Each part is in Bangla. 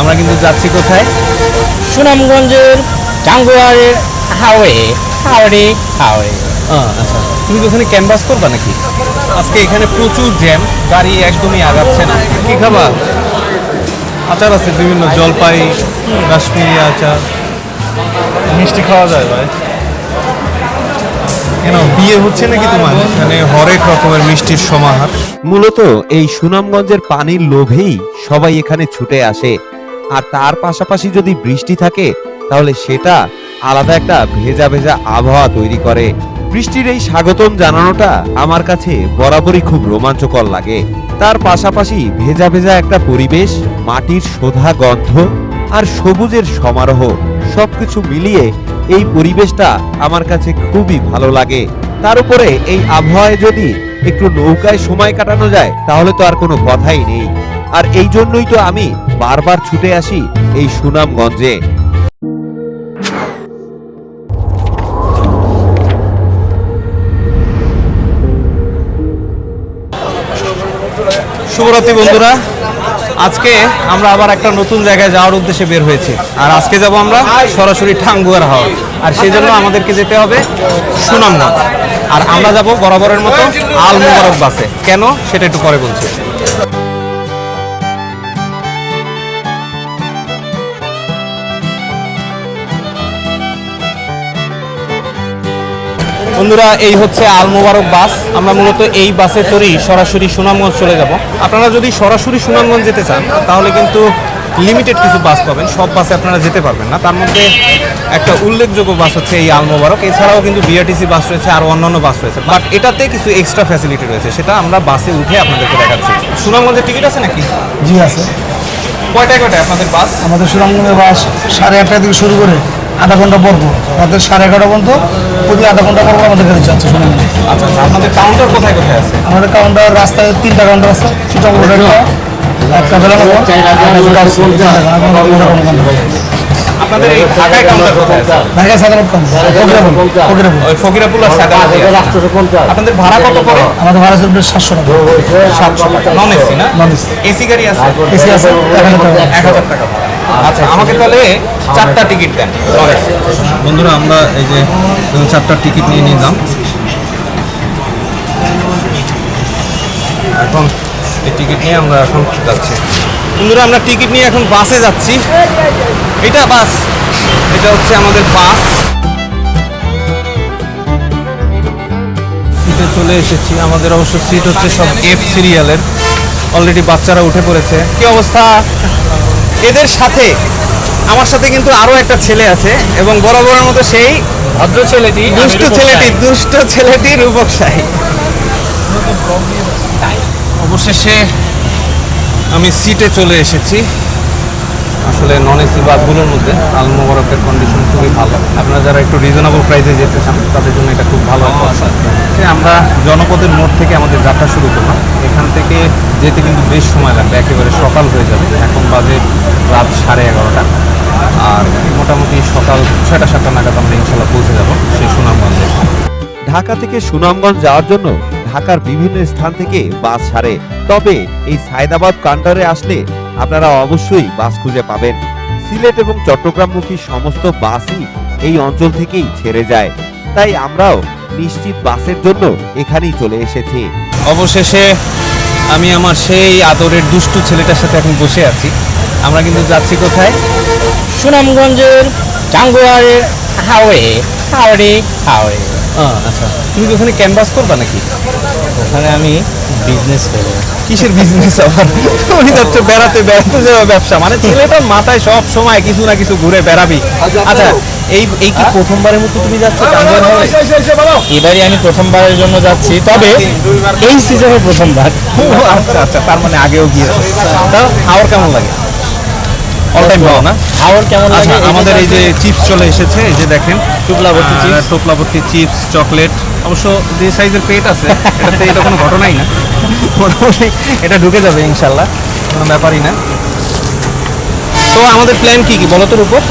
আমরা কিন্তু যাচ্ছি কোথায়? সুনামগঞ্জের টাঙ্গুয়ারের হাওড়ে হাওড়ে হাওড়ে। আচ্ছা, তুমি কি ওখানে ক্যানভাস করবা নাকি? আজকে এখানে প্রচুর জ্যাম, গাড়ি একদমই আগাচ্ছে না। কি খাবা? আচার আছে বিভিন্ন, জলপাই, কাশ্মীরি আচার, মিষ্টি খাওয়া যায় ভাই। কেন বিয়ে হচ্ছে নাকি তোমার? এখানে হরেক রকমের মিষ্টির সমাহার। মূলত এই সুনামগঞ্জের পানির লোভেই সবাই এখানে ছুটে আসে। আর তার পাশাপাশি যদি বৃষ্টি থাকে তাহলে সেটা আলাদা একটা ভেজা ভেজা আবহাওয়া তৈরি করে। বৃষ্টির এই স্বাগতম জানানোটা আমার কাছে বরাবরই খুব রোমাঞ্চকর লাগে। তার পাশাপাশি ভেজা ভেজা একটা পরিবেশ, মাটির শোধা গন্ধ আর সবুজের সমারোহ, সবকিছু মিলিয়ে এই পরিবেশটা আমার কাছে খুবই ভালো লাগে। তার উপরে এই আবহাওয়ায় যদি একটু নৌকায় সময় কাটানো যায় তাহলে তো আর কোনো কথাই নেই। আর এই জন্যই তো আমি বারবার ছুটে আসি এই সুনামগঞ্জে। শুভরাত্রি বন্ধুরা, আজকে আমরা আবার একটা নতুন জায়গায় যাওয়ার উদ্দেশ্যে বের হয়েছি। আর আজকে যাব আমরা সরাসরি টাঙ্গুয়ার হাওর, আর সেই জন্য আমাদেরকে যেতে হবে সুনামগঞ্জ। আর আমরা যাব বরাবরের মতো আল মোবারক বাসে। কেন সেটা একটু পরে বলছি। বন্ধুরা, এই হচ্ছে আল মোবারক বাস। আমরা মূলত এই বাসে করেই সরাসরি সুনামগঞ্জ চলে যাব। আপনারা যদি সরাসরি সুনামগঞ্জ যেতে চান তাহলে কিন্তু লিমিটেড কিছু বাস পাবেন, সব বাসে আপনারা যেতে পারবেন না। তার মধ্যে একটা উল্লেখযোগ্য বাস হচ্ছে এই আল মোবারক। এছাড়াও কিন্তু বিআরটিসি বাস রয়েছে আর অন্যান্য বাস রয়েছে, বাট এটাতে কিছু এক্সট্রা ফ্যাসিলিটি রয়েছে, সেটা আমরা বাসে উঠে আপনাদেরকে দেখাচ্ছি। সুনামগঞ্জের টিকিট আছে নাকি? জি আছে। কয়টায় আপনাদের বাস? আমাদের সুনামগঞ্জের বাস 8:30 থেকে শুরু করে আধা ঘন্টা পর্ব, রাতের 11:30 পর্যন্ত প্রতি আধা ঘন্টা পর্ব আমাদের গাড়ি যাচ্ছে সুনামগঞ্জ। আচ্ছা, আপনাদের কাউন্টার কোথায় কোথায় আছে? আমাদের কাউন্টার রাস্তায় 3টা কাউন্টার আছে। একটা বেলানগর, আপনাদের এই ঢাকায় কাউন্টার কোথায় আছে? ঢাকা সাধারণ কাউন্টার ওই ফকিরাপুল আর সাদামাটি আছে। আপনাদের ভাড়া কত করে? আমাদের ভাড়া চলবে 700 টাকা। 700 টাকা। নন এসি না? Non AC. এসি গাড়ি আছে? এসি আছে 1000 টাকা। আচ্ছা, আমাকে তাহলে 4টা টিকিট দেন। বন্ধুরা, আমরা এই যে 4টা টিকিট নিয়ে নিলাম। এখন এই টিকিট নিয়ে আমরা এখন যাচ্ছি। বন্ধুরা, আমরা টিকিট নিয়ে এখন বাসে যাচ্ছি। এটা বাস, এটা হচ্ছে আমাদের বাস। সিটে চলে এসেছি। আমাদের অবশ্য সিট হচ্ছে সব এফ সিরিয়ালের। অলরেডি বাচ্চারা উঠে পড়েছে। কি অবস্থা? এদের সাথে আমার সাথে কিন্তু আরো একটা ছেলে আছে, এবং বরাবরের মতো সেই ভদ্র ছেলেটি, দুষ্ট ছেলেটি রূপক সাহি। অবশেষে আমি সিটে চলে এসেছি। আসলে নন এসি বাসগুলোর মধ্যে আল মোবারকের কন্ডিশন খুবই ভালো। আপনারা যারা একটু রিজনেবল প্রাইসে যেতে চান তাদের জন্য এটা খুব ভালো একটা অপশন। আমরা জনপদের মোড় থেকে আমাদের যাত্রা শুরু করলাম। এখান থেকে যেতে কিন্তু বেশ সময় লাগবে, একেবারে সকাল হয়ে যাবে। এখন বাজে রাত 11:30, আর মোটামুটি সকাল 6টা-7টা নাগাদ আমরা ইনশাল্লাহ পৌঁছে যাব সেই সুনামগঞ্জে। ঢাকা থেকে সুনামগঞ্জ যাওয়ার জন্য ঢাকার বিভিন্ন স্থান থেকে বাস ছাড়ে। তবে এই সায়দাবাদ কাউন্টারে আসলে আপনারা অবশ্যই বাস খুঁজে পাবেন। সিলেট এবং চট্টগ্রামমুখী সমস্ত বাসই এই অঞ্চল থেকেই ছেড়ে যায়, তাই আমরাও নিশ্চিত বাসের জন্য এখানেই চলে এসেছি। অবশেষে আমি আমার সেই আদরের দুষ্টু ছেলেটার সাথে এখন বসে আছি। আমরা কিন্তু যাচ্ছি কোথায়? সুনামগঞ্জের টাঙ্গুয়ারের হাওড়ে হাওড়ে হাওড়ে। আচ্ছা, তুমি কি ওখানে ক্যানভাস করবা নাকি? ওখানে আমি বিজনেস করবো। কিসের বিজনেস আবার? তুমি যাচ্ছ বেড়াতে, বেড়াতে যাওয়া ব্যবসা মানে ছেলেটার মাথায় সব সময় কিছু না কিছু ঘুরে বেড়াবি। আচ্ছা, এই কি প্রথমবারের মতো তুমি যাচ্ছ টাঙ্গুয়ার হাওড়ে? এবারই আমি প্রথমবারের জন্য যাচ্ছি, তবে এই সিজনে প্রথমবার। আচ্ছা আচ্ছা, তার মানে আগেও গিয়েছো। তা হাওড় কেমন লাগে? অল টাইম ভালো না? হাওড় কেমন লাগে? আচ্ছা, আমাদের এই যে চিপস চলে এসেছে, এই যে দেখেন টোপলাভর্তি চিপস। টোপলাভর্তি চিপস, চকলেট। অবশ্য যে সাইজের পেট আছে এটাতে এটা কোনো ঘটনাই না, মোটামুটি এটা ঢুকে যাবে ইনশাল্লাহ, কোনো ব্যাপারই না। তো আমাদের প্ল্যান কি কি বলো তো রূপক?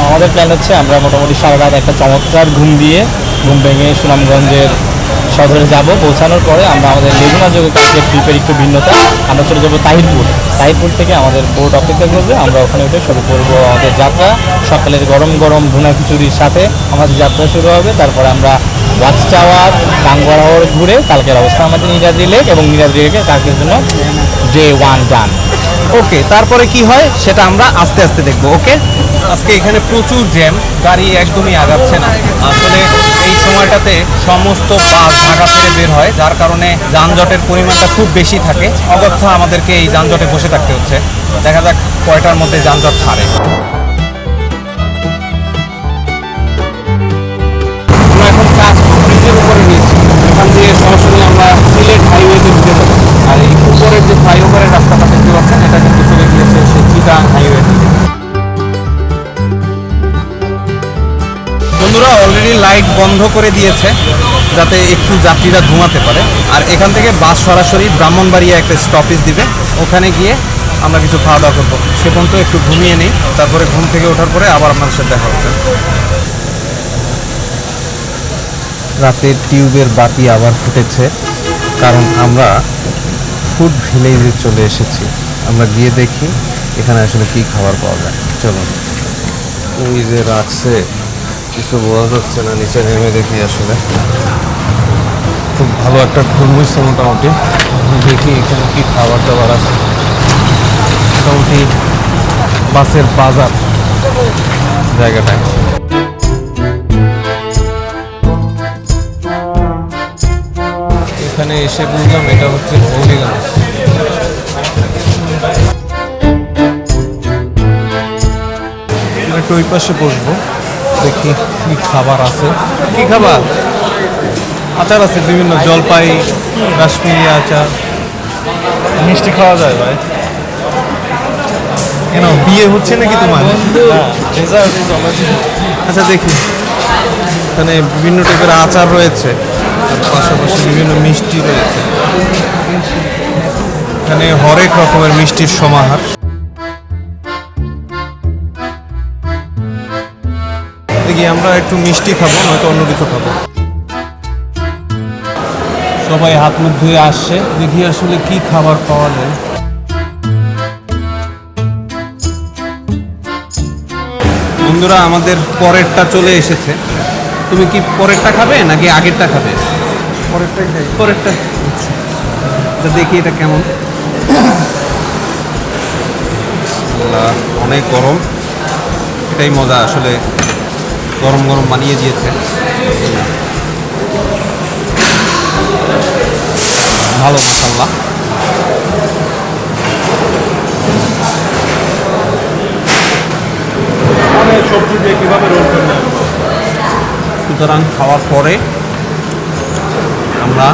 আমাদের প্ল্যান হচ্ছে আমরা মোটামুটি সারা রাত একটা চমৎকার ঘুম ভেঙে সুনামগঞ্জের সদরে যাব। পৌঁছানোর পরে আমরা আমাদের লেগুনা যোগে কালকের ট্রিপের একটু ভিন্নতা, আমরা চলে যাবো তাহিরপুর থেকে আমাদের বোট অপেক্ষা করবে, আমরা ওখানে উঠে শুরু করবো আমাদের যাত্রা। সকালের গরম গরম ভুনা খিচুড়ির সাথে আমাদের যাত্রা শুরু হবে। তারপরে আমরা ওয়াচ টাওয়ার, টাঙ্গুয়ার ঘুরে কালকের অবস্থা আমাদের নীলাদ্রি লেক, এবং নীলাদ্রি লেকে কালকের জন্য ডে 1 ডান। ওকে, তারপরে কি হয় সেটা আমরা আস্তে আস্তে দেখবো। ওকে, আজকে এখানে প্রচুর জ্যাম, গাড়ি একদমই আগাচ্ছে না। আসলে এই সময়টাতে সমস্ত বাস ঢাকা থেকে বের হয়, যার কারণে যানজটের পরিমাণটা খুব বেশি থাকে। অগত্যা আমাদেরকে এই যানজটে বসে থাকতে হচ্ছে। দেখা যাক কয়টার মধ্যে যানজট ছাড়ে। আমরা এখন কাশপুর ব্রিজের উপরে নিয়েছি, এখান দিয়ে সরাসরি আমরা সিলেট হাইওয়েতে ঢুকে যাবো। আর এই উপরের যে ফ্লাইওভারের রাস্তাটা দেখতে পাচ্ছেন, এটা কিন্তু চলে গিয়েছে সে চিটাং হাইওয়ে থেকে। বন্ধুরা অলরেডি লাইট বন্ধ করে দিয়েছে যাতে একটু যাত্রীরা ঘুমাতে পারে। আর এখান থেকে বাস সরাসরি ব্রাহ্মণবাড়িয়া একটা স্টপেজ দিবে, ওখানে গিয়ে আমরা কিছু খাওয়া দাওয়া করবো। সে পর্যন্ত একটু ঘুমিয়ে নিই, তারপরে ঘুম থেকে ওঠার পরে আবার আপনাদের সাথে দেখা হচ্ছে। রাতের টিউবের বাতি আবার ফুটেছে, কারণ আমরা ফুড ভিলেজে চলে এসেছি। আমরা গিয়ে দেখি এখানে আসলে কি খাবার পাওয়া যায়। চলুন। ওই যে রাখছে, কিছু বোঝা যাচ্ছে না, নিচে নেমে দেখি। আসলে খুব ভালো একটা ঘুম হয়েছে মোটামুটি। দেখি এখানে কি খাবার দাবার আছে। মোটামুটি বাসের বাজার জায়গাটায়। এখানে এসে বুঝলাম এটা হচ্ছে হলিগঞ্জ। একটু ওই পাশে বসবো, দেখি কি খাবার আছে। কি খাবার? আচার আছে বিভিন্ন, জলপাই, কাশ্মীরি আচার। মিষ্টি খাওয়া যায় ভাই? কেন, বিয়ে হচ্ছে নাকি তোমার? আচ্ছা দেখি, এখানে বিভিন্ন টাইপের আচার রয়েছে, আর পাশাপাশি বিভিন্ন মিষ্টি রয়েছে। এখানে হরেক রকমের মিষ্টির সমাহার। দেখি আমরা একটু মিষ্টি খাবো, নয়তো অন্য কিছু খাবো। সবাই হাত মুখ ধুয়ে আসছে, দেখি আসলে কি খাবার পাওয়া যায়। বন্ধুরা আমাদের পরেরটা চলে এসেছে। তুমি কি পরেরটা খাবে নাকি আগেরটা খাবে? পরেরটাই খাই। পরেরটা। আচ্ছা, তো দেখি এটা কেমন। বিসমিল্লাহ, অনেক গরম, এটাই মজা আসলে, গরম গরম বানিয়ে দিয়েছে। ভালো মাশাআল্লাহ। সবজি দিয়ে কীভাবে রোল করবেন? সুতরাং খাওয়ার পরে আমরা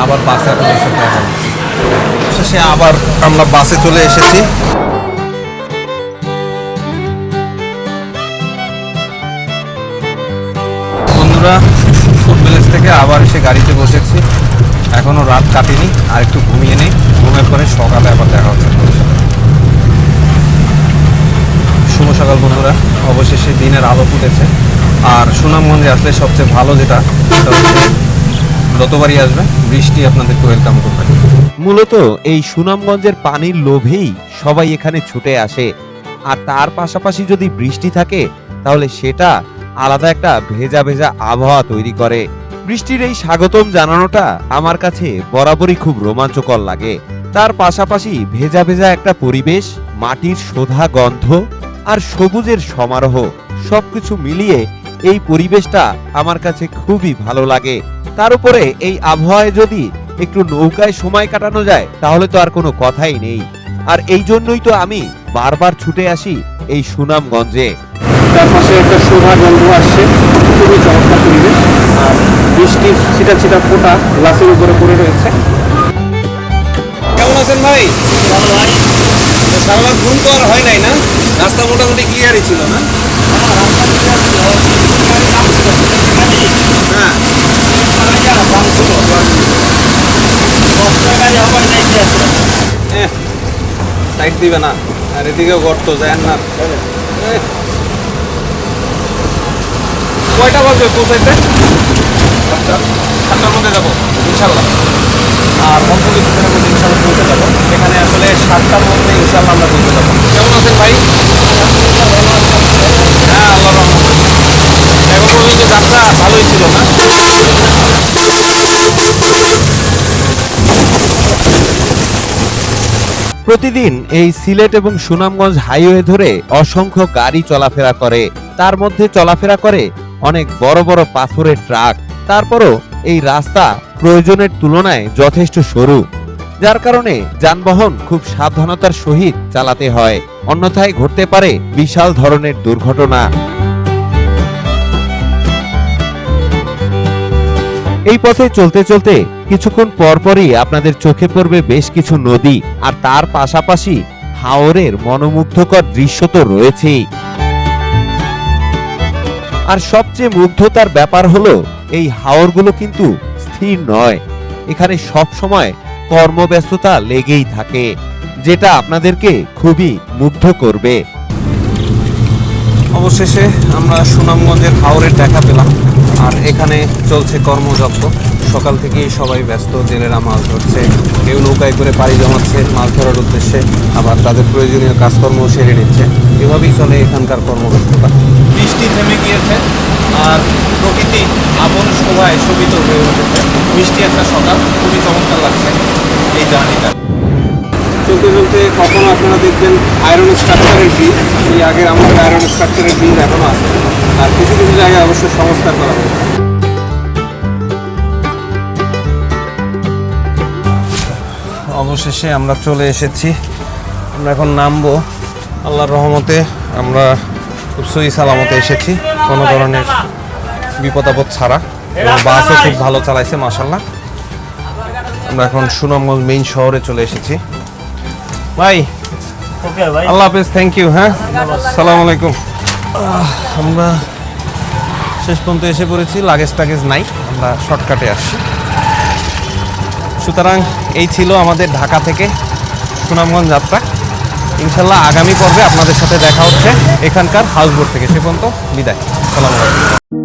আবার বাসে আপনাদের সাথে দেখা হবে। শেষে আবার আমরা বাসে চলে এসেছি। বন্ধুরা ফুড ভিলেজ থেকে আবার এসে গাড়িতে বসেছি। এখনও রাত কাটেনি, আর একটু ঘুমিয়ে নেই। ঘুমের পরে সকালে আবার দেখা হচ্ছে আপনাদের সাথে। শুভ সকাল বন্ধুরা, অবশেষে দিনের আলো ফুটেছে। আর সুনামগঞ্জে আসলে সবচেয়ে ভালো যেটা, সেটা হচ্ছে যতবারই আসবে বৃষ্টি আপনাদেরকে ওয়েলকাম করবে। মূলত এই সুনামগঞ্জের পানির লোভেই সবাই এখানে ছুটে আসে। আর তার পাশাপাশি যদি বৃষ্টি থাকে তাহলে সেটা আলাদা একটা ভেজা ভেজা আবহাওয়া তৈরি করে। বৃষ্টির এই স্বাগতম জানানোটা আমার কাছে বরাবরই খুব রোমাঞ্চকর লাগে। তার পাশাপাশি ভেজা ভেজা একটা পরিবেশ, মাটির শোধা গন্ধ আর সবুজের সমারোহ, সবকিছু মিলিয়ে এই পরিবেশটা আমার কাছে খুবই ভালো লাগে। তার উপরে এই আবহাওয়ায় যদি একটু নৌকায় সময় কাটানো যায় তাহলে তো আর কোনো কথাই নেই। আর এই জন্যই তো আমি বারবার ছুটে আসি এই সুনামগঞ্জে। তার পাশে একটা শোভা গন্ধ আসছে, খুবই চমৎকার পরিবেশ। আর বৃষ্টির ছিটা ছিটা ফোঁটা গ্লাসের উপরে পড়ে রয়েছে। কেমন আছেন ভাই? সারা রাত ঘুম তো আর হয় নাই না? রাস্তা মোটামুটি ক্লিয়ারই ছিল না? সাইড দিবে না, আর এদিকেও গর্ত যায় না। কয়টা বাজবে পৌঁছাইতে? সাতটার মধ্যে যাবো ইনশাল্লাহ। আর অল্প কিছুক্ষণের মধ্যে ইনশাল্লাহ পৌঁছে যাবো। এখানে আসলে 7টার মধ্যে ইনশাল্লাহ আমরা পৌঁছে যাবো। কেমন আছেন ভাই? হ্যাঁ, আল্লাহর রহমতে। এখন পর্যন্ত যাত্রা ভালোই ছিল না? প্রতিদিন এই সিলেট এবং সুনামগঞ্জ হাইওয়ে ধরে অসংখ্য গাড়ি চলাফেরা করে, তার মধ্যে চলাফেরা করে অনেক বড় বড় পাথরের ট্রাক। তারপরও এই রাস্তা প্রয়োজনের তুলনায় যথেষ্ট সরু, যার কারণে যানবাহন খুব সাবধানতার সহিত চালাতে হয়, অন্যথায় ঘটতে পারে বিশাল ধরনের দুর্ঘটনা। এই পথে চলতে চলতে কিছুক্ষণ পরপরই আপনাদের চোখে পড়বে বেশ কিছু নদী, আর তার পাশাপাশি হাওরের মনোমুগ্ধকর দৃশ্য তো রয়েছেই। আর সবচেয়ে মুগ্ধতার ব্যাপার হলো এই হাওরগুলো কিন্তু স্থির নয়, এখানে সব সময় কর্মব্যস্ততা লেগেই থাকে, যেটা আপনাদেরকে খুবই মুগ্ধ করবে। অবশেষে আমরা সুনামগঞ্জের হাওরের দেখা পেলাম। আর এখানে চলছে কর্মযজ্ঞ। সকাল থেকেই সবাই ব্যস্ত, জেলেরা মাছ ধরছে, কেউ নৌকায় করে পাড়ি জমাচ্ছে মাছ ধরার উদ্দেশ্যে, আবার তাদের প্রয়োজনীয় কাজকর্ম সেরে নিচ্ছে। এভাবেই চলে এখানকার কর্মব্যস্ততা। বৃষ্টি থেমে গিয়েছে আর প্রকৃতি আপন শোভায় শোভিত হয়ে উঠেছে। মিষ্টি একটা সকাল, খুবই চমৎকার লাগছে এই জার্নিটা। চলতে চলতে কখনো আপনারা দেখবেন আয়রন স্ট্রাকচারের ব্রিজ, এই আগের আমাদের আয়রন স্ট্রাকচারের ব্রিজ এখনো আছে, আর কিছু কিছু জায়গায় অবশ্যই সংস্কার করা হয়েছে। অবশেষে আমরা চলে এসেছি। আমরা এখন নামবো। আল্লাহর রহমতে আমরা খুব সহি সালামতে এসেছি, কোনো ধরনের বিপদ আপদ ছাড়া, এবং বাসও খুব ভালো চালাইছে মাশাআল্লাহ। আমরা এখন সুনামগঞ্জ মেইন শহরে চলে এসেছি। ভাই আল্লাহ হাফেজ, থ্যাংক ইউ। হ্যাঁ, সালাম আলাইকুম। আমরা শেষ পর্যন্ত এসে পড়েছি, লাগেজ টাগেজ নাই, আমরা শর্টকাটে আসছি। সুতরাং এই ছিল আমাদের ঢাকা থেকে সুনামগঞ্জ যাত্রা। ইনশাল্লাহ আগামী পর্বে আপনাদের সাথে দেখা হচ্ছে এখানকার হাউসবোট থেকে। সে পর্যন্ত বিদায়, সালাম আলাইকুম।